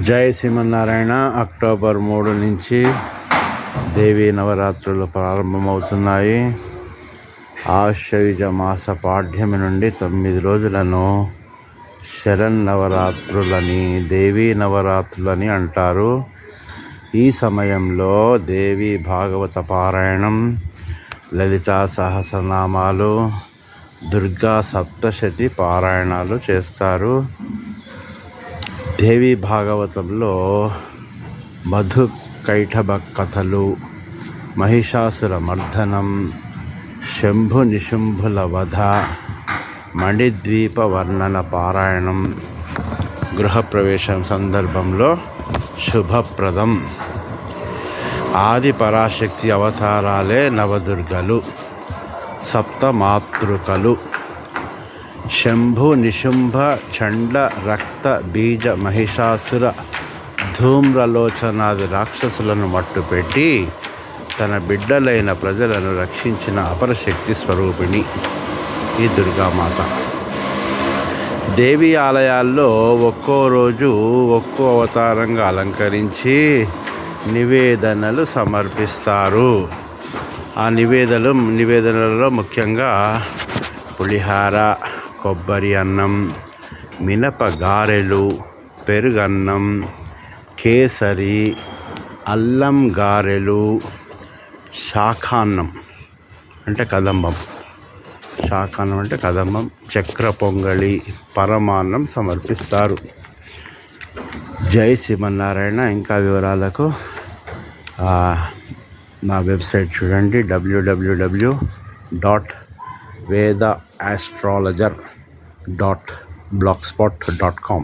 జై శ్రీమన్నారాయణ. అక్టోబర్ 3 నుంచి దేవీ నవరాత్రులు ప్రారంభమవుతున్నాయి. ఆశ్వయుజ మాస పాడ్యమి నుండి 9 రోజులను శరన్నవరాత్రులని, దేవీ నవరాత్రులని అంటారు. ఈ సమయంలో దేవీ భాగవత పారాయణం, లలితా సహస్రనామాలు, దుర్గా సప్తశతి పారాయణాలు చేస్తారు. దేవీ భాగవతంలో మధు కైటభ కథలు, మహిషాసుర మర్దనం, శంభు నిశుంభుల వధ, మణిద్వీప వర్ణన పారాయణం గృహప్రవేశం సందర్భంలో శుభప్రదం. ఆది పరాశక్తి అవతారాలే నవదుర్గలు, సప్తమాతృకలు. శంభు నిశుంభ చండ రక్త బీజ మహిషాసుర ధూమ్రలోచనాది రాక్షసులను మట్టుపెట్టి తన బిడ్డలైన ప్రజలను రక్షించిన అపరశక్తి స్వరూపిణి ఈ దుర్గామాత. దేవి ఆలయాల్లో ఒక్కో రోజు ఒక్కో అవతారంగా అలంకరించి నివేదనలు సమర్పిస్తారు. ఆ నివేదనలలో ముఖ్యంగా పులిహార, కొబ్బరి అన్నం, మినప గారెలు, పెరుగన్నం, కేసరి, అల్లం గారెలు, శాఖాన్నం అంటే కదంబం, చక్ర పొంగళి, పరమాన్నం సమర్పిస్తారు. జై శ్రీమన్నారాయణ. ఇంకా వివరాలకు నా వెబ్సైట్ చూడండి, www.vedaastrologer.blogspot.com.